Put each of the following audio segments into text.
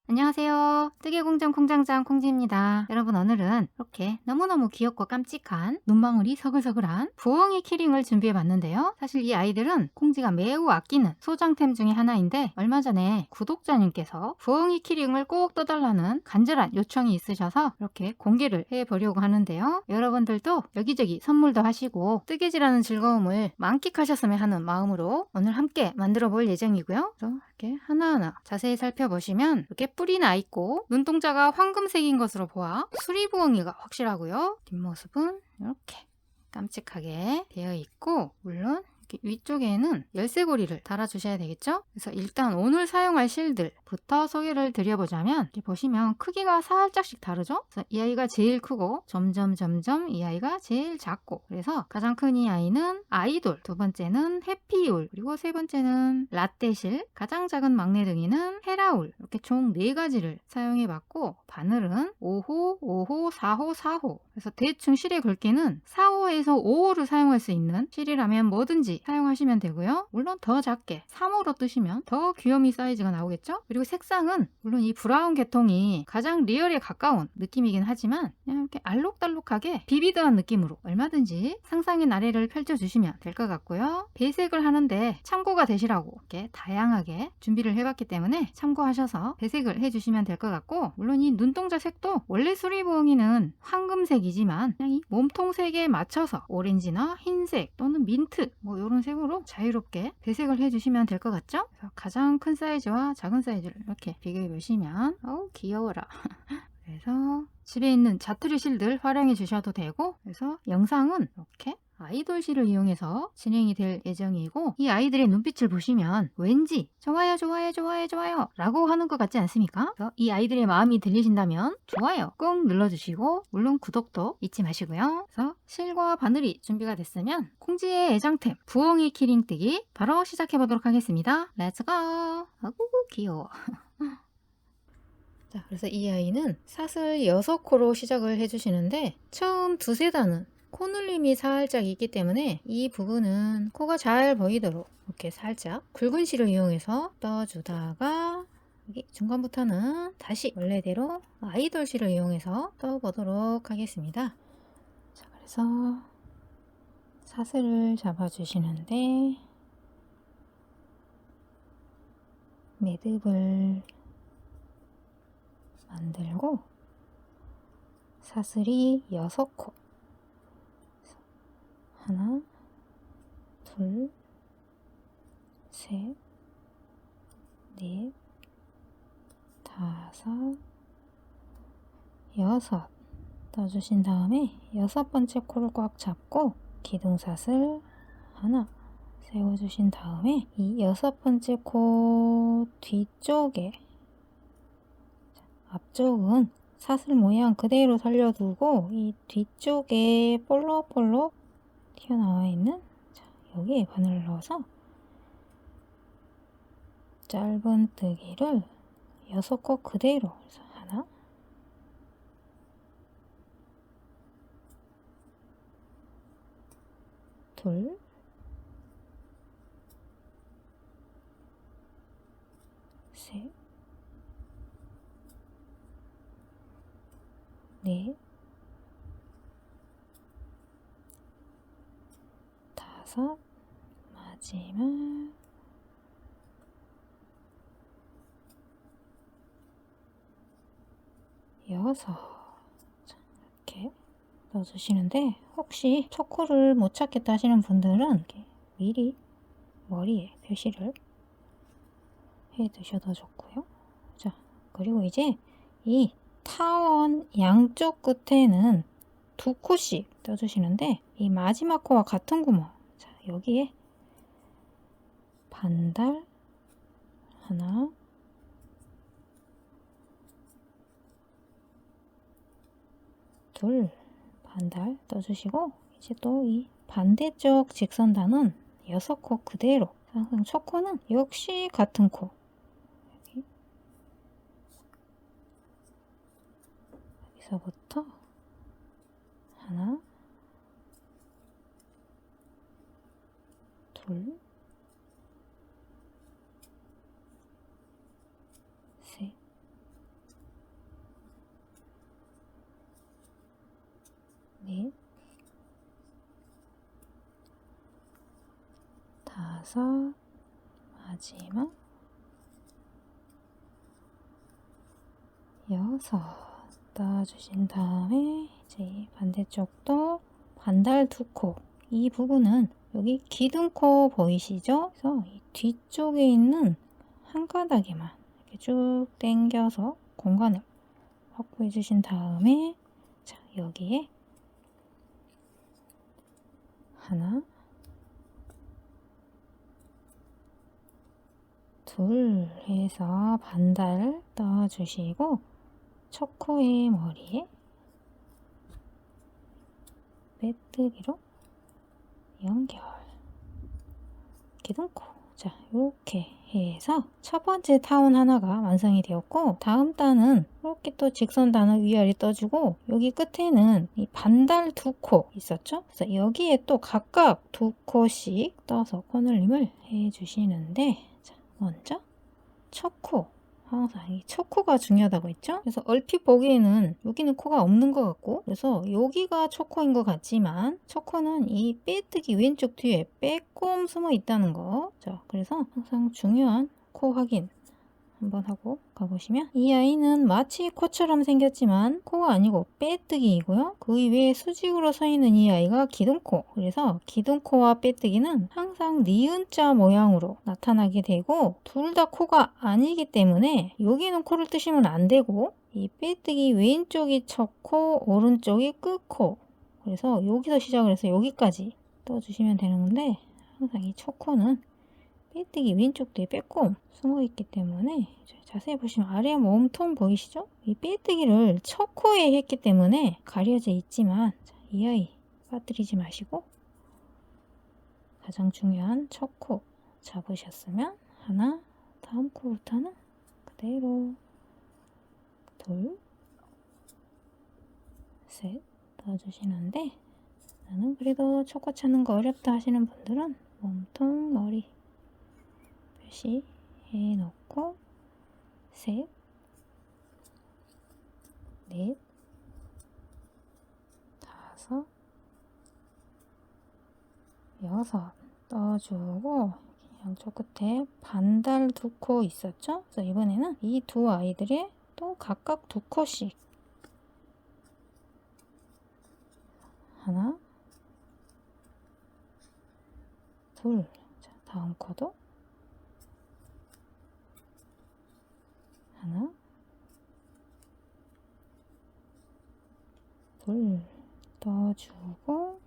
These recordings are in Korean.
안녕하세요. 뜨개공장 콩장장 콩지입니다. 여러분, 오늘은 이렇게 너무너무 귀엽고 깜찍한 눈망울이 서글서글한 부엉이 키링을 준비해봤는데요. 사실 이 아이들은 콩지가 매우 아끼는 소장템 중에 하나인데, 얼마 전에 구독자님께서 부엉이 키링을 꼭 떠달라는 간절한 요청이 있으셔서 이렇게 공개를 해보려고 하는데요. 여러분들도 여기저기 선물도 하시고 뜨개질하는 즐거움을 만끽하셨으면 하는 마음으로 오늘 함께 만들어 볼 예정이고요. 이렇게 하나하나 자세히 살펴보시면 이렇게 뿔이 나 있고 눈동자가 황금색인 것으로 보아 수리부엉이가 확실하고요. 뒷모습은 이렇게 깜찍하게 되어 있고, 물론 이렇게 위쪽에는 열쇠고리를 달아주셔야 되겠죠? 그래서 일단 오늘 사용할 실들부터 소개를 드려보자면, 이렇게 보시면 크기가 살짝씩 다르죠? 그래서 이 아이가 제일 크고 점점 이 아이가 제일 작고, 그래서 가장 큰 이 아이는 아이돌, 두 번째는 해피울, 그리고 세 번째는 라떼실, 가장 작은 막내둥이는 헤라울, 이렇게 총 4가지를 사용해봤고, 바늘은 5호, 5호, 4호, 4호. 그래서 대충 실의 굵기는 4호에서 5호를 사용할 수 있는 실이라면 뭐든지 사용하시면 되고요. 물론 더 작게 3호로 뜨시면 더 귀요미 사이즈가 나오겠죠? 그리고 색상은 물론 이 브라운 계통이 가장 리얼에 가까운 느낌이긴 하지만, 그냥 이렇게 알록달록하게 비비드한 느낌으로 얼마든지 상상의 나래를 펼쳐주시면 될 것 같고요. 배색을 하는데 참고가 되시라고 이렇게 다양하게 준비를 해봤기 때문에 참고하셔서 배색을 해주시면 될 것 같고, 물론 이 눈동자 색도 원래 수리부엉이는 황금색이지만 그냥 이 몸통색에 맞춰서 오렌지나 흰색 또는 민트 뭐 이런 색으로 자유롭게 배색을 해주시면 될 것 같죠? 그래서 가장 큰 사이즈와 작은 사이즈를 이렇게 비교해 보시면 어우 귀여워라. 그래서 집에 있는 자투리 실들 활용해 주셔도 되고, 그래서 영상은 이렇게 아이돌 실을 이용해서 진행이 될 예정이고, 이 아이들의 눈빛을 보시면 왠지 좋아요 좋아요 좋아요 좋아요 라고 하는 것 같지 않습니까? 그래서 이 아이들의 마음이 들리신다면 좋아요 꼭 눌러주시고, 물론 구독도 잊지 마시고요. 그래서 실과 바늘이 준비가 됐으면 콩지의 애장템 부엉이 키링뜨기 바로 시작해 보도록 하겠습니다. 렛츠고. 아구 귀여워. 자, 그래서 이 아이는 사슬 6코로 시작을 해주시는데, 처음 두세 단은 코눌림이 살짝 있기 때문에 이 부분은 코가 잘 보이도록 이렇게 살짝 굵은 실을 이용해서 떠주다가, 여기 중간부터는 다시 원래대로 아이돌 실을 이용해서 떠보도록 하겠습니다. 자, 그래서 사슬을 잡아주시는데 매듭을 만들고 사슬이 6코, 하나, 둘, 셋, 넷, 다섯, 여섯 떠주신 다음에 6번째 코를 꽉 잡고 기둥사슬 하나 세워주신 다음에 이 6번째 코 뒤쪽에, 앞쪽은 사슬 모양 그대로 살려두고 이 뒤쪽에 볼록볼록 튀어나와 있는, 자, 여기에 바늘을 넣어서 짧은 뜨기를 6코 그대로, 그래서 하나, 둘, 셋, 넷, 다섯, 마지막 여섯. 자, 이렇게 넣어주시는데, 혹시 첫 코를 못 찾겠다 하시는 분들은 이렇게 미리 머리에 표시를 해 두셔도 좋고요. 자, 그리고 이제 이 타원 양쪽 끝에는 2코씩 떠주시는데, 이 마지막 코와 같은 구멍, 자, 여기에 반달 하나, 둘, 반달 떠주시고, 이제 또 이 반대쪽 직선단은 6코 그대로, 항상 첫 코는 역시 같은 코, 여기서부터 하나, 둘, 셋, 5, 마지막 6 넣어주신 다음에 이제 반대쪽도 반달 2코, 이 부분은 여기 기둥코 보이시죠? 그래서 이 뒤쪽에 있는 한 가닥에만 이렇게 쭉 당겨서 공간을 확보해 주신 다음에, 자, 여기에 하나, 둘 해서 반달 넣어주시고, 첫 코의 머리에 빼뜨기로 연결, 기둥코. 자, 이렇게 해서 첫 번째 타원 하나가 완성이 되었고, 다음 단은 이렇게 또 직선 단을 위아래 떠주고, 여기 끝에는 이 반달 2코 있었죠? 그래서 여기에 또 각각 2코씩 떠서 코늘림을 해주시는데, 자, 먼저 첫 코. 항상 이 첫 코가 중요하다고 했죠? 그래서 얼핏 보기에는 여기는 코가 없는 것 같고, 그래서 여기가 첫 코인 것 같지만 첫 코는 이 빼뜨기 왼쪽 뒤에 빼꼼 숨어 있다는 거. 자, 그래서 항상 중요한 코 확인 한번 하고 가보시면, 이 아이는 마치 코처럼 생겼지만 코가 아니고 빼뜨기이고요. 그 이외에 수직으로 서 있는 이 아이가 기둥코. 그래서 기둥코와 빼뜨기는 항상 니은자 모양으로 나타나게 되고, 둘 다 코가 아니기 때문에 여기는 코를 뜨시면 안 되고, 이 빼뜨기 왼쪽이 첫 코, 오른쪽이 끝코. 그래서 여기서 시작을 해서 여기까지 떠주시면 되는 건데, 항상 이 첫 코는 빼뜨기 왼쪽 뒤에 빼꼼 숨어 있기 때문에, 자세히 보시면 아래 몸통 보이시죠? 이 빼뜨기를 첫 코에 했기 때문에 가려져 있지만, 이 아이 빠뜨리지 마시고 가장 중요한 첫 코 잡으셨으면 하나, 다음 코부터는 그대로 둘, 셋 넣어주시는데, 나는 그래도 첫 코 찾는 거 어렵다 하시는 분들은 몸통 머리 표시해 놓고 셋, 넷, 다섯, 여섯 떠주고, 양쪽 끝에 반달 2코 있었죠? 그래서 이번에는 이 두 아이들의 또 각각 2코씩, 하나, 둘, 자, 다음 코도 하나, 둘 떠주고,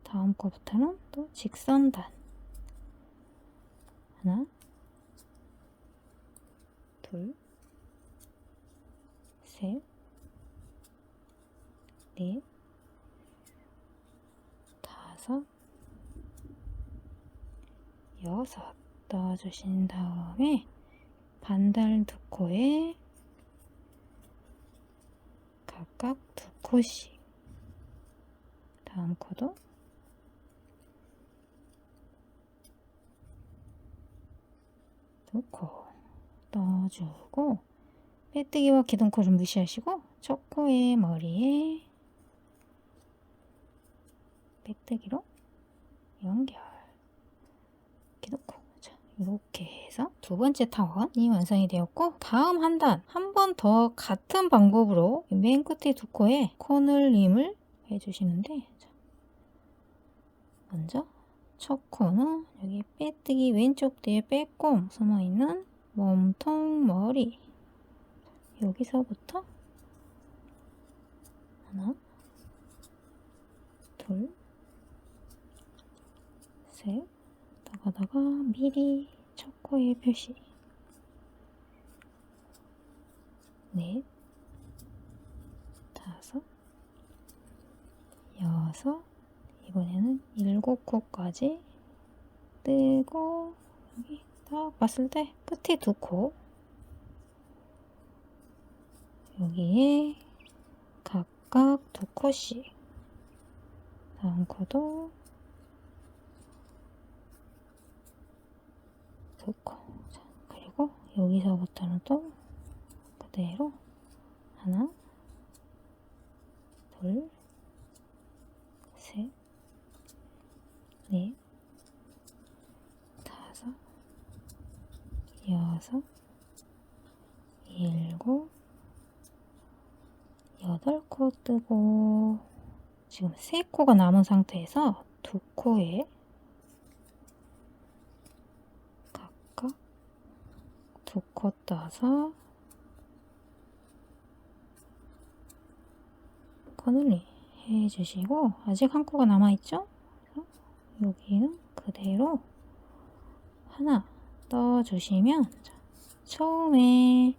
다음 코부터는 또 직선단 하나, 둘, 셋, 넷, 다섯, 여섯 넣어주신 다음에 반달 2코에 각각 2코씩, 다음 코도 두 코 넣어주고, 빼뜨기와 기둥코를 무시하시고 첫 코의 머리에 빼뜨기로 연결, 기둥코. 자, 이렇게 해서 두 번째 타원이 완성이 되었고, 다음 한 단 한 번 더 같은 방법으로 맨 끝에 2코에 코늘림을 해주시는데, 자, 먼저 첫 코는 여기 빼뜨기 왼쪽 뒤에 빼꼼 숨어있는 몸통 머리, 여기서부터 하나, 둘, 셋 나가다가 미리 첫 코에 표시, 넷, 다섯, 여섯, 이번에는 7코까지 뜨고, 여기 딱 봤을 때 끝에 2코, 여기에 각각 2코씩, 다음 코도 2코. 자, 그리고 여기서부터는 또 그대로 하나, 둘, 셋, 넷, 5, 6, 7, 8코 뜨고 지금 3코가 남은 상태에서 2코에 각각 2코 떠서 코늘림 해주시고 아직 한 코가 남아있죠? 그래서 여기는 그대로 하나 떠주시면 처음에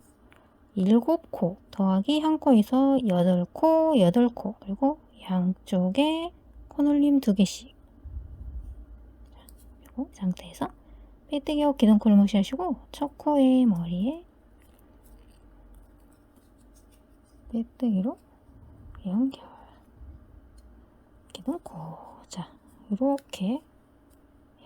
7코 더하기 한 코에서 8코, 8코 그리고 양쪽에 코늘림 2개씩 그리고 이 상태에서 빼뜨기하고 기둥코를 무시하시고 첫 코의 머리에 빼뜨기로 연결 기둥코 자 이렇게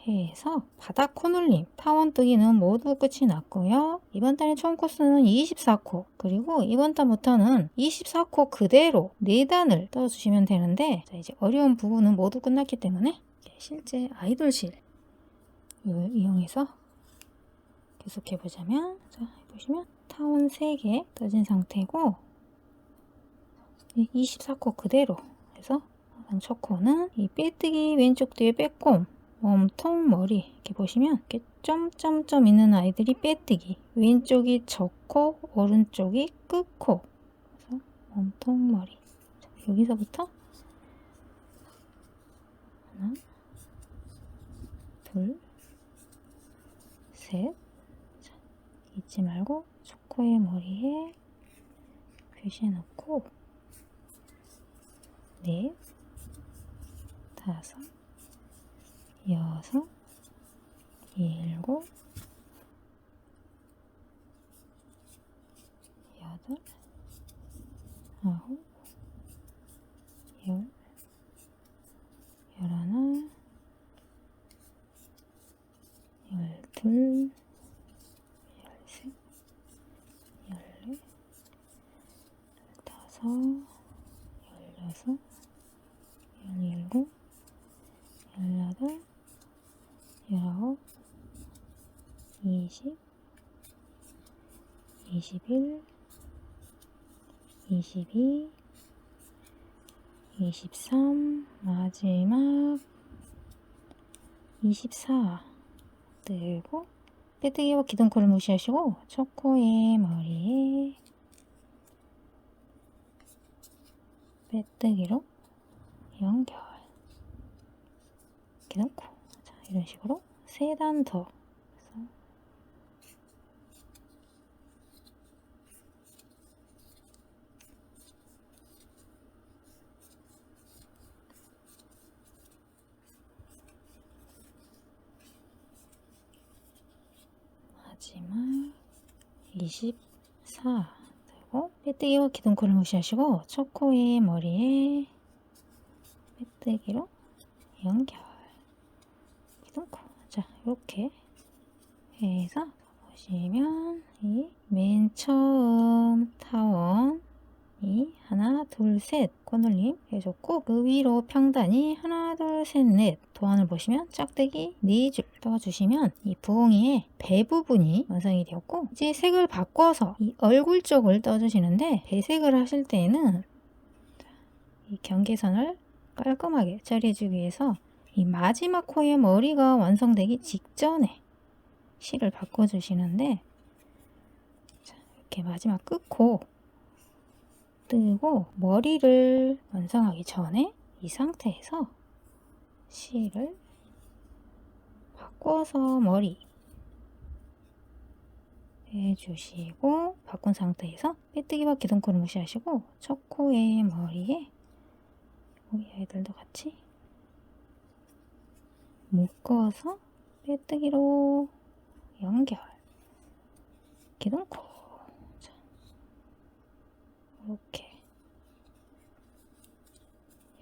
해서 바닥 코늘림 타원뜨기는 모두 끝이 났고요. 이번 달의 총 코스는 24코 그리고 이번 달부터는 24코 그대로 4단을 떠주시면 되는데 자, 이제 어려운 부분은 모두 끝났기 때문에 실제 아이돌실 이용해서 계속해 보자면 자 보시면 타원 3개 떠진 상태고 24코 그대로 해서 첫 코는 이 빼뜨기 왼쪽 뒤에 빼꼼 몸통 머리 이렇게 보시면 이렇게 점점점 있는 아이들이 빼뜨기 왼쪽이 젖코 오른쪽이 끝코 그래서 몸통 머리 자, 여기서부터 하나 둘 셋 자, 잊지 말고 젖코의 머리에 표시해 놓고 넷 다섯 6, 7, 8, 9, 10, 11, 12, 13, 14, 15, 16, 17, 18, 19, 20, 21, 22, 23, 마지막 24 뜨고 빼뜨기와 기둥코를 무시하시고 첫 코의 머리에 빼뜨기로 연결 기둥코 자, 이런 식으로 3단 더 마지막 24 되고 빼뜨기와 기둥코를 무시하시고 첫 코의 머리에 빼뜨기로 연결 기둥코 자 이렇게 해서 보시면 이 맨 처음 타원이 하나 둘 셋 코늘림 해줬고 그 위로 평단이 하나 둘 셋 넷 도안을 보시면 짝대기 4줄 떠주시면 이 부엉이의 배 부분이 완성이 되었고 이제 색을 바꿔서 이 얼굴 쪽을 떠주시는데 배색을 하실 때는 이 경계선을 깔끔하게 처리해주기 위해서 이 마지막 코의 머리가 완성되기 직전에 실을 바꿔주시는데 자, 이렇게 마지막 끝코 뜨고 머리를 완성하기 전에 이 상태에서 실을 바꿔서 머리 해주시고 바꾼 상태에서 빼뜨기와 기둥코를 무시하시고 첫 코의 머리에 우리 아이들도 같이 묶어서 빼뜨기로 연결 기둥코 자, 이렇게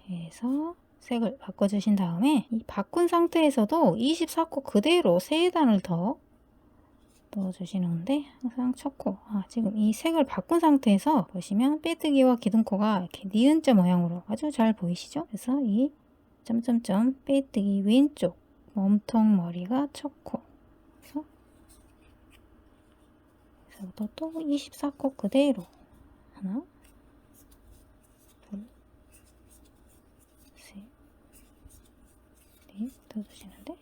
해서 색을 바꿔주신 다음에 이 바꾼 상태에서도 24코 그대로 3단을 더 넣어주시는데 항상 첫 코 지금 이 색을 바꾼 상태에서 보시면 빼뜨기와 기둥코가 이렇게 니은자 모양으로 아주 잘 보이시죠? 그래서 이 점점점 빼뜨기 왼쪽 몸통 머리가 첫 코 여기서부터 또 24코 그대로 하나, 둘, 셋, 넷 떠주시는데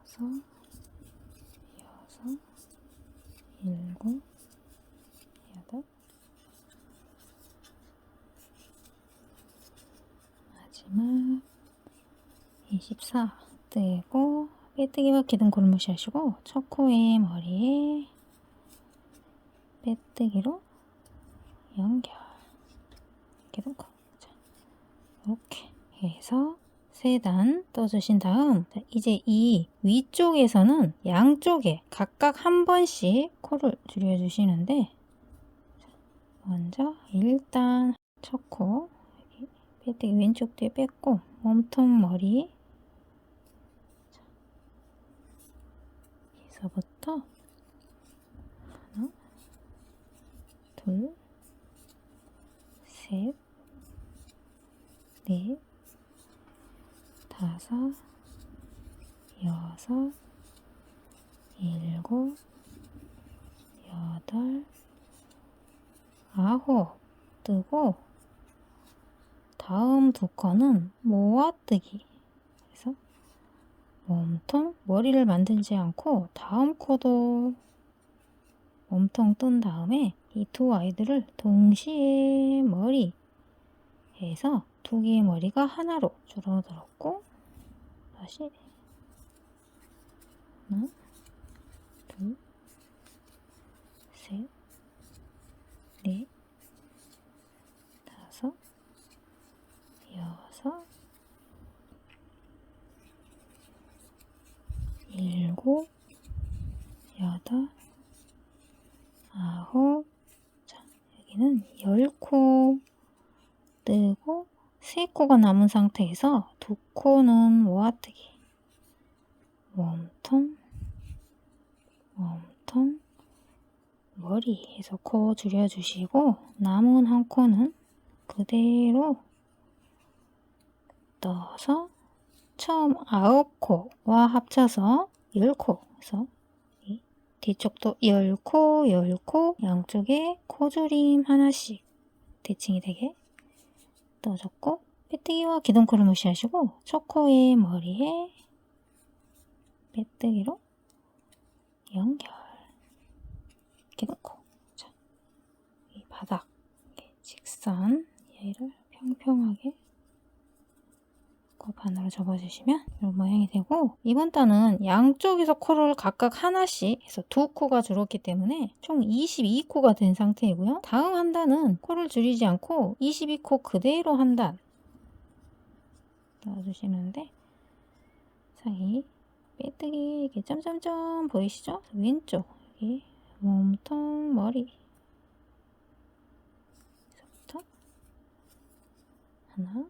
다섯, 여섯, 일곱, 여덟, 마지막 24 뜨고 빼뜨기와 기둥코를 무시하시고 첫 코의 머리에 빼뜨기로 연결 기둥코. 자, 이렇게 해서 3단 떠주신 다음 이제 이 위쪽에서는 양쪽에 각각 한 번씩 코를 줄여주시는데 먼저 일단 첫 코 빼뜨기 왼쪽 뒤에 뺐고 몸통 머리 여기서부터 하나, 둘, 셋, 넷, 다섯, 여섯, 일곱, 여덟, 아홉 뜨고 다음 두 코는 모아뜨기. 그래서 몸통, 머리를 만들지 않고 다음 코도 몸통 뜬 다음에 이 두 아이들을 동시에 머리 해서 두 개의 머리가 하나로 줄어들었고 다시 하나, 둘, 셋, 넷, 다섯, 여섯, 일곱, 여덟, 아홉. 자, 여기는 10코 뜨고 3코가 남은 상태에서 2코는 모아뜨기. 몸통, 몸통, 머리 해서 코 줄여주시고 남은 한 코는 그대로 떠서 처음 9코와 합쳐서 10코 해서 이 뒤쪽도 10코, 10코 양쪽에 코줄임 하나씩 대칭이 되게 떠줬고 빼뜨기와 기둥코를 무시하시고 첫 코의 머리에 빼뜨기로 연결 기둥코. 자, 이 바닥 직선 얘를 평평하게 코 반으로 접어주시면 이런 모양이 되고 이번 단은 양쪽에서 코를 각각 하나씩 해서 2코가 줄었기 때문에 총 22코가 된 상태이고요. 다음 한 단은 코를 줄이지 않고 22코 그대로 한 단 넣어주시는데 사이 빼뜨기 이렇게 점점점 보이시죠? 왼쪽 여기 몸통 머리 여기서부터 하나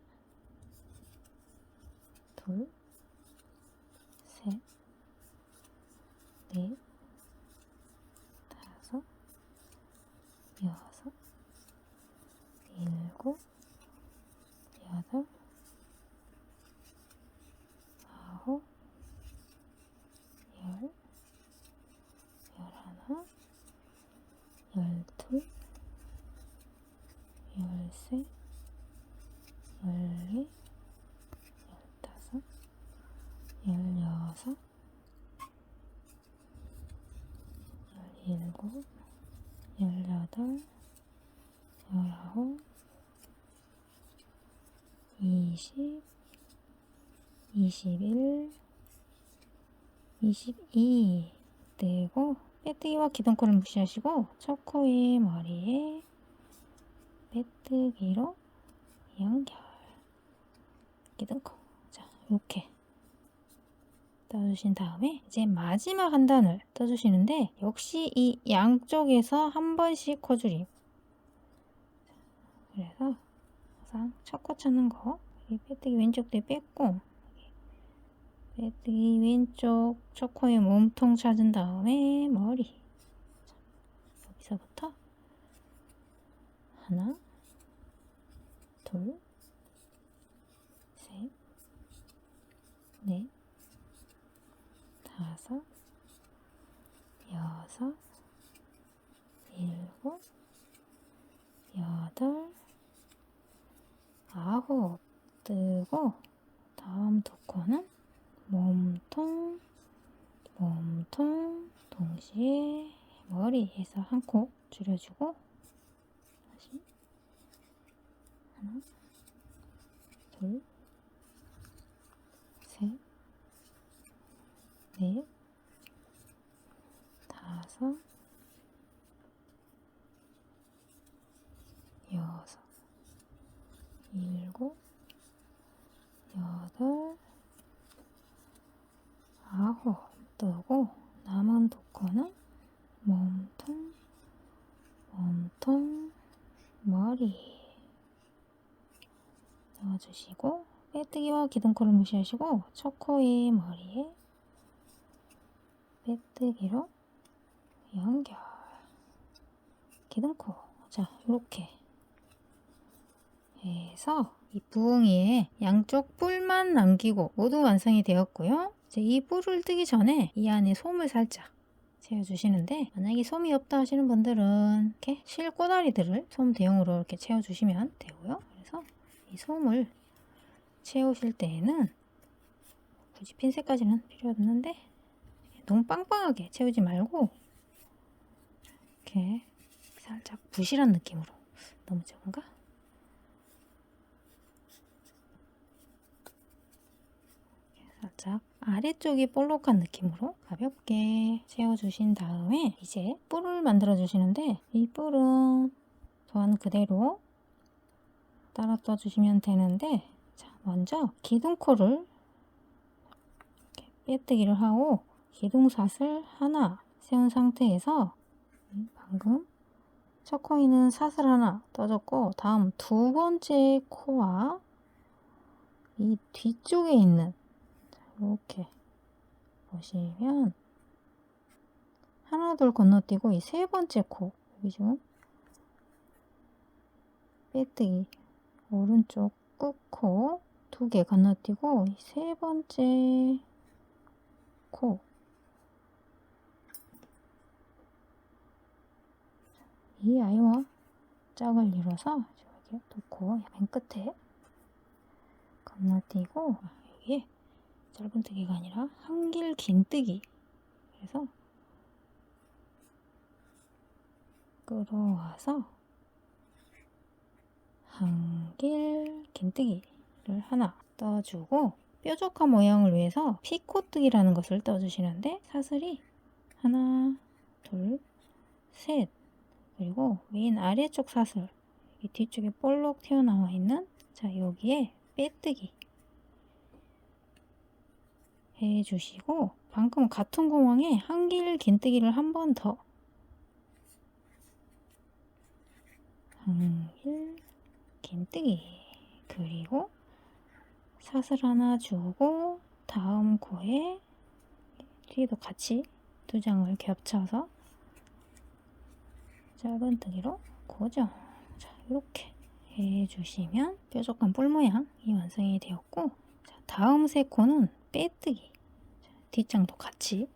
둘, 셋, 넷, 다섯, 여섯, 일곱, 여덟, 아홉, 열, 열하나, 열둘, 열셋, 열넷, 열다섯, 열여섯, 열일곱, 열여덟, 열아홉, 20, 21, 22 뜨고 빼뜨기와 기둥코를 무시하시고 첫 코의 머리에 빼뜨기로 연결 기둥코. 자, 이렇게 떠주신 다음에 이제 마지막 한 단을 떠주시는데 역시 이 양쪽에서 한 번씩 코줄임. 그래서 항상 첫 코 찾는 거 빼뜨기 왼쪽 뒤 뺐고 빼뜨기 왼쪽 첫 코의 몸통 찾은 다음에 머리. 자, 여기서부터 하나 둘 셋 넷 다섯 뜨고 다음 두 코는 몸통, 몸통, 동시에 머리에서 한 코 줄여주고 다시 하나, 둘, 셋, 넷, 다섯, 여섯, 일곱, 여덟, 아홉 뜨고 남은 두 코는 몸통, 몸통, 머리 넣어주시고 빼뜨기와 기둥코를 무시하시고 첫 코의 머리에 빼뜨기로 연결 기둥코. 자, 이렇게 해서 이 부엉이에 양쪽 뿔만 남기고 모두 완성이 되었고요. 이제 이 뿔을 뜨기 전에 이 안에 솜을 살짝 채워주시는데, 만약에 솜이 없다 하시는 분들은 이렇게 실 꼬다리들을 솜 대용으로 이렇게 채워주시면 되고요. 그래서 이 솜을 채우실 때에는 굳이 핀셋까지는 필요 없는데 너무 빵빵하게 채우지 말고 이렇게 살짝 부실한 느낌으로. 너무 적은가? 살짝 아래쪽이 볼록한 느낌으로 가볍게 채워주신 다음에 이제 뿔을 만들어 주시는데, 이 뿔은 도안 그대로 따라 떠주시면 되는데, 자, 먼저 기둥코를 이렇게 빼뜨기를 하고 기둥사슬 하나 세운 상태에서 방금 첫 코에는 사슬 하나 떠줬고, 다음 두 번째 코와 이 뒤쪽에 있는, 이렇게 보시면 하나 둘 건너뛰고 이 세 번째 코, 여기 좀 빼뜨기 오른쪽 끝코 두 개 건너뛰고 이 세 번째 코, 이 아이와 짝을 이뤄서 이렇게 두 코 맨 끝에 건너뛰고, 여기에 짧은뜨기가 아니라 한길 긴뜨기, 그래서 끌어와서 한길 긴뜨기를 하나 떠주고, 뾰족한 모양을 위해서 피코뜨기라는 것을 떠주시는데, 사슬이 하나, 둘, 셋, 그리고 맨 아래쪽 사슬, 이 뒤쪽에 볼록 튀어나와 있는, 자, 여기에 빼뜨기 해주시고, 방금 같은 공항에 한길 긴뜨기를 한 번 더, 한길 긴뜨기, 그리고 사슬 하나 주고 다음 코에 뒤에도 같이 두 장을 겹쳐서 짧은뜨기로 고정. 자, 이렇게 해주시면 뾰족한 뿔 모양이 완성이 되었고, 자, 다음 세 코는 빼뜨기. 자, 뒷장도 같이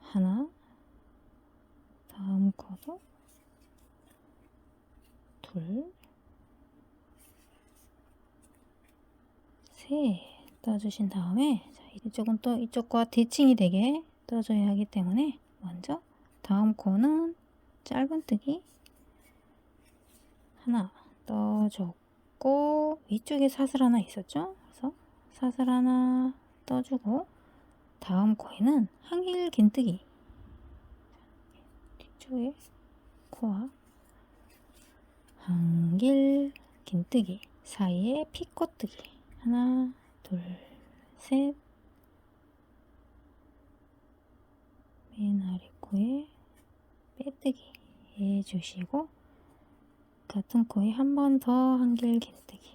하나, 다음 코도 둘, 셋 떠주신 다음에, 자, 이쪽은 또 이쪽과 대칭이 되게 떠줘야 하기 때문에 먼저 다음 코는 짧은뜨기 하나 떠줬고, 위쪽에 사슬 하나 있었죠? 그래서 사슬 하나 떠주고, 다음 코에는 한길 긴뜨기, 뒤쪽에 코와 한길 긴뜨기 사이에 피코뜨기 하나, 둘, 셋, 맨 아래 코에 빼뜨기 해주시고, 같은 코에 한 번 더 한길 긴뜨기,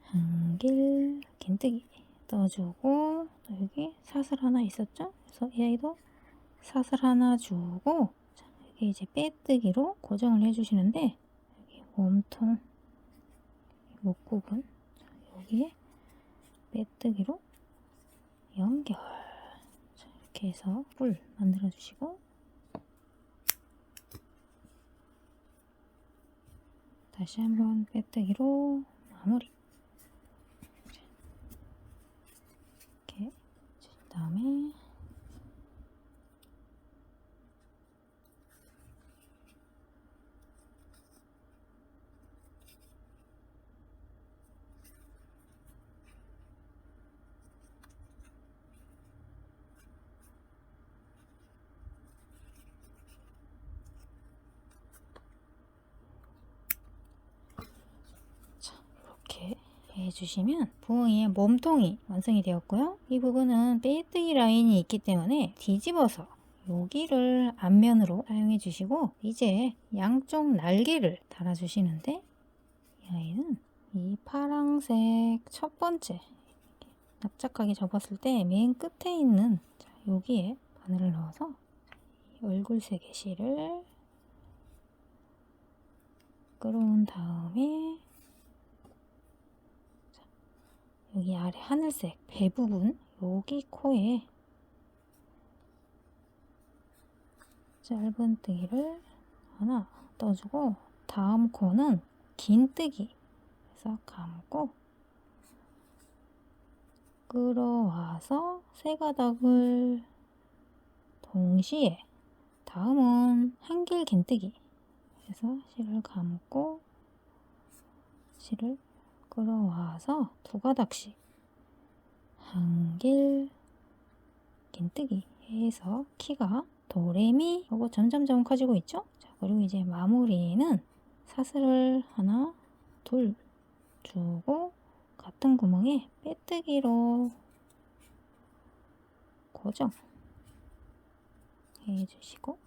한길 긴뜨기 떠주고, 또 여기 사슬 하나 있었죠? 그래서 이 아이도 사슬 하나 주고, 자, 여기 이제 빼뜨기로 고정을 해주시는데, 여기 몸통 목 부분, 여기에 빼뜨기로 연결. 자, 이렇게 해서 뿔 만들어 주시고, 다시 한번 빼뜨기로 마무리. 이렇게 준 다음에 이렇게 해주시면 부엉이의 몸통이 완성이 되었고요. 이 부분은 빼뜨기 라인이 있기 때문에 뒤집어서 여기를 앞면으로 사용해 주시고 이제 양쪽 날개를 달아주시는데 이 아이는 이 파랑색 첫 번째 납작하게 접었을 때 맨 끝에 있는 여기에 바늘을 넣어서 얼굴색의 실을 끌어온 다음에 여기 아래 하늘색 배 부분 여기 코에 짧은뜨기를 하나 떠주고 다음 코는 긴뜨기 해서 감고 끌어와서 세 가닥을 동시에 다음은 한길 긴뜨기 해서 실을 감고 실을 끌어와서 두 가닥씩 한길 긴뜨기 해서 키가 도레미 요거 점점점 커지고 있죠. 자, 그리고 이제 마무리는 사슬을 하나 둘 주고 같은 구멍에 빼뜨기로 고정 해주시고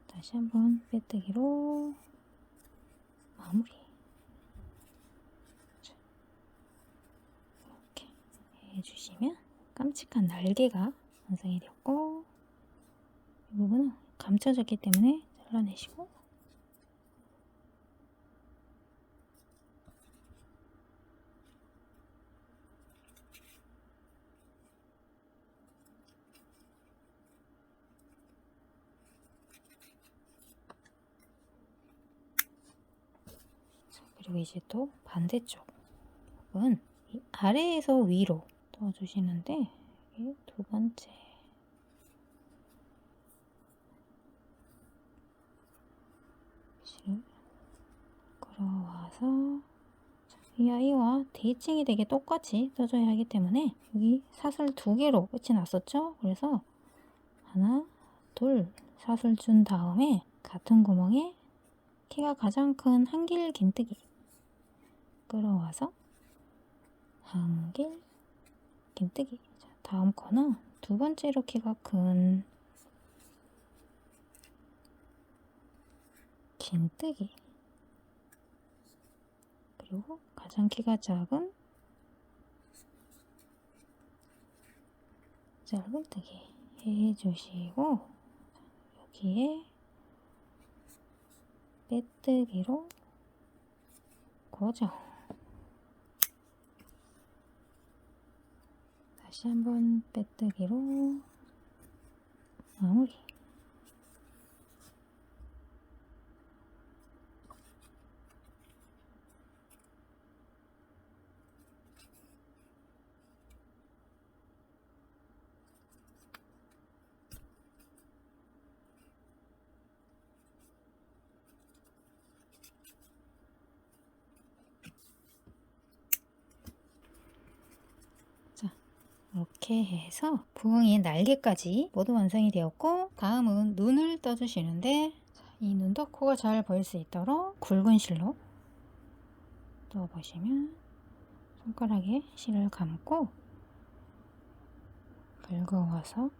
다시 한번 빼뜨기로 마무리. 이렇게 해주시면 깜찍한 날개가 완성이 되었고 이 부분은 감춰졌기 때문에 잘라내시고 그리고 이제 또 반대쪽은 이 아래에서 위로 떠주시는데 이게 두 번째 실을 끌어와서 이 아이와 대칭이 되게 똑같이 떠줘야 하기 때문에 여기 사슬 두 개로 끝이 났었죠. 그래서 하나 둘 사슬 준 다음에 같은 구멍에 키가 가장 큰 한길 긴뜨기 끌어와서 한길 긴뜨기. 자, 다음 코는 두 번째로 키가 큰 긴뜨기 그리고 가장 키가 작은 짧은뜨기 해주시고 여기에 빼뜨기로 고정. 다시 한번 빼뜨기로 마무리. 이렇게 해서 부엉이의 날개까지 모두 완성이 되었고 다음은 눈을 떠주시는데 이 눈도 코가 잘 보일 수 있도록 굵은 실로 떠보시면 손가락에 실을 감고 긁어와서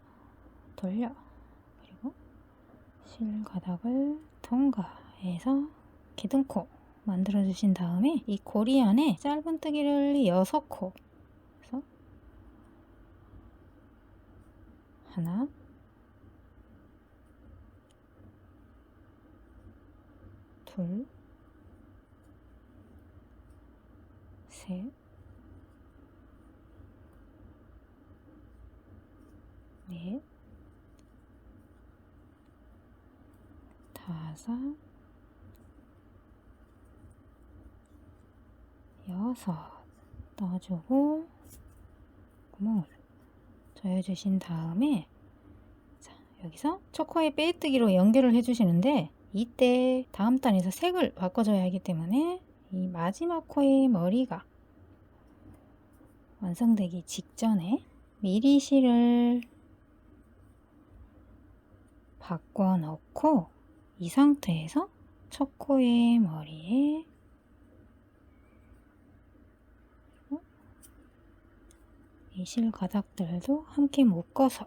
돌려 그리고 실 가닥을 통과해서 기둥코 만들어 주신 다음에 이 고리 안에 짧은뜨기를 6코 해서 하나 둘 셋 넷 5, 6 떠주고 구멍을 조여주신 다음에 자, 여기서 초코의 빼뜨기로 연결을 해주시는데 이때 다음 단에서 색을 바꿔줘야 하기 때문에 이 마지막 코의 머리가 완성되기 직전에 미리 실을 바꿔 넣고 이 상태에서 첫 코의 머리에 이 실 가닥들도 함께 묶어서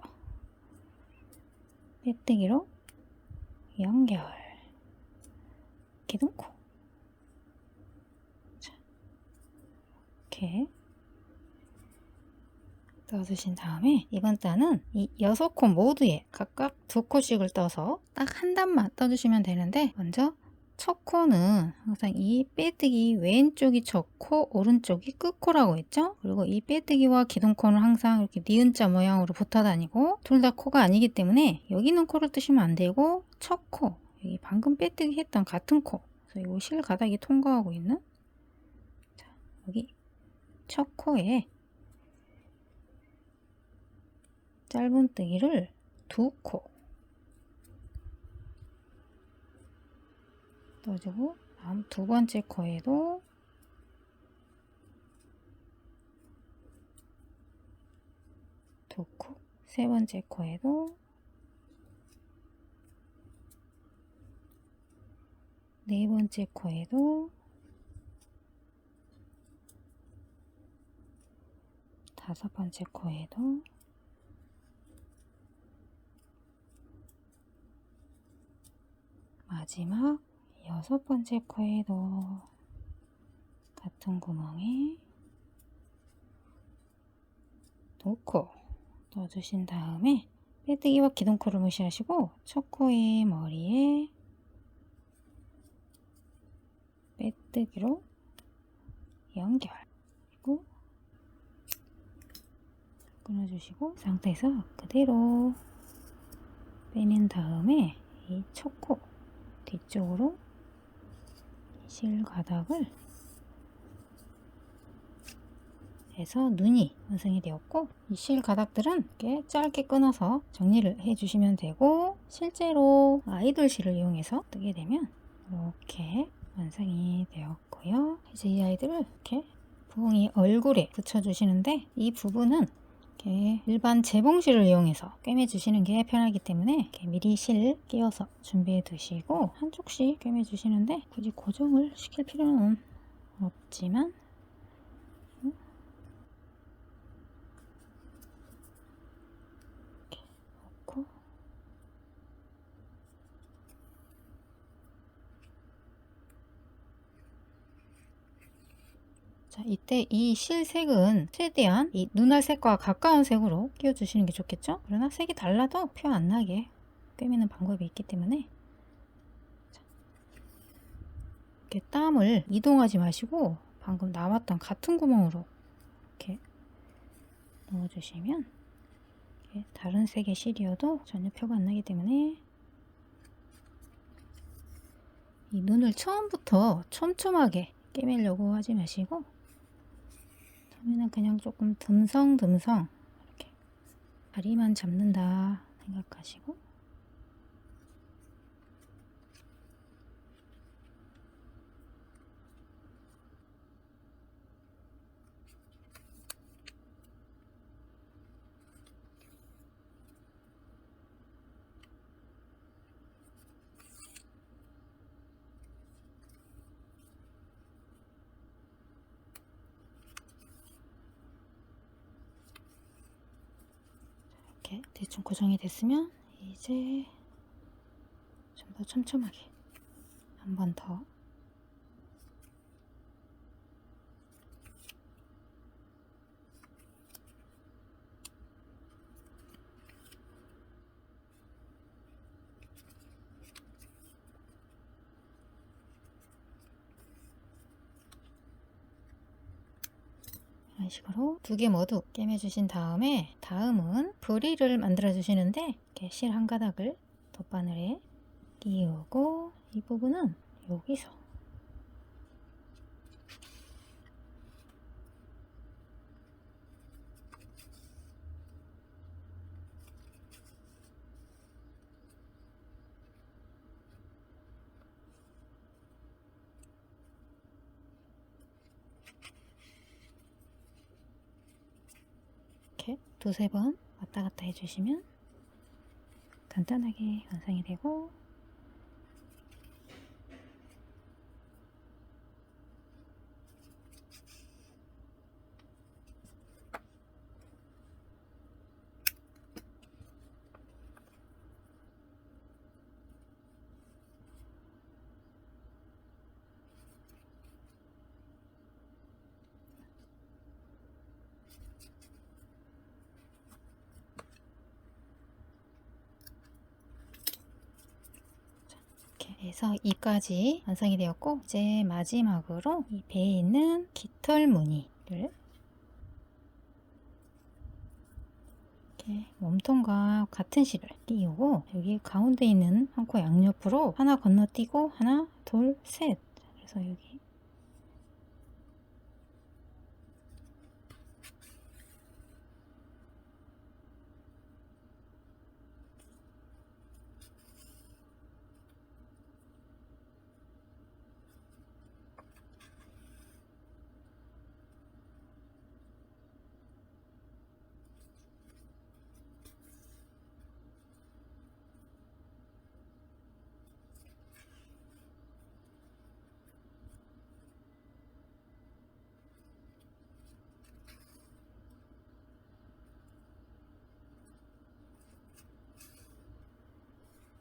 빼뜨기로 연결. 기둥코. 자, 이렇게 떠주신 다음에 이번 단은 이 6코 모두에 각각 2코씩을 떠서 딱 한 단만 떠주시면 되는데 먼저 첫 코는 항상 이 빼뜨기 왼쪽이 첫 코, 오른쪽이 끝코라고 했죠? 그리고 이 빼뜨기와 기둥코는 항상 이렇게 니은자 모양으로 붙어 다니고 둘 다 코가 아니기 때문에 여기 있는 코를 뜨시면 안 되고 첫 코, 여기 방금 빼뜨기 했던 같은 코, 그래서 이 실 가닥이 통과하고 있는 자, 여기 첫 코에 짧은뜨기를 2코 떠주고 다음 두 번째 코에도 두 코, 세 번째 코에도 네 번째 코에도 다섯 번째 코에도 마지막 6번째 코에도 같은 구멍에 2코 넣어주신 다음에 빼뜨기와 기둥코를 무시하시고 첫 코의 머리에 빼뜨기로 연결. 그리고 끊어주시고 상태에서 그대로 빼낸 다음에 이 첫 코 뒤쪽으로 실 가닥을 해서 눈이 완성이 되었고 이 실 가닥들은 이렇게 짧게 끊어서 정리를 해 주시면 되고 실제로 아이돌 실을 이용해서 뜨게 되면 이렇게 완성이 되었고요. 이제 이 아이들을 이렇게 부엉이 얼굴에 붙여 주시는데 이 부분은 이렇게 일반 재봉실을 이용해서 꿰매 주시는 게 편하기 때문에 이렇게 미리 실 끼워서 준비해 두시고 한쪽씩 꿰매 주시는데 굳이 고정을 시킬 필요는 없지만 이렇게 넣고 자, 이때 이 실색은 최대한 이 눈알 색과 가까운 색으로 끼워주시는 게 좋겠죠? 그러나 색이 달라도 표 안 나게 꿰매는 방법이 있기 때문에 자, 이렇게 땀을 이동하지 마시고 방금 나왔던 같은 구멍으로 이렇게 넣어주시면 이렇게 다른 색의 실이어도 전혀 표가 안 나기 때문에 이 눈을 처음부터 촘촘하게 꿰매려고 하지 마시고 처음에는 그냥 조금 듬성듬성 이렇게 다리만 잡는다 생각하시고 이렇게 대충 고정이 됐으면 이제 좀 더 촘촘하게 한 번 더 이런 식으로 두 개 모두 꿰매 주신 다음에 다음은 브릴을 만들어 주시는데 이렇게 실 한 가닥을 돗바늘에 끼우고 이 부분은 여기서 이렇게 두세 번 왔다 갔다 해주시면 간단하게 완성이 되고, 이렇게 해서 입까지 완성이 되었고, 이제 마지막으로 이 배에 있는 깃털 무늬를 이렇게 몸통과 같은 실을 띄우고, 여기 가운데 있는 한 코 양옆으로 하나 건너뛰고 하나 둘 셋, 그래서 여기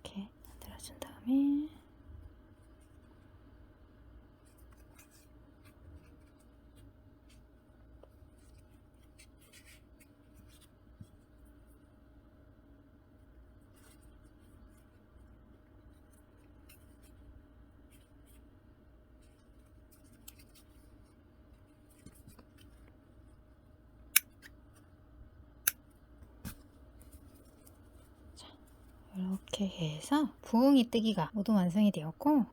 이렇게 만들어준 다음에 이렇게 해서 부엉이 뜨기가 모두 완성이 되었고,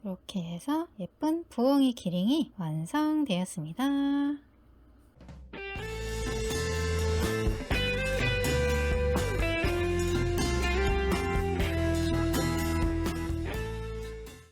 이렇게 해서 예쁜 부엉이 키링이 완성되었습니다.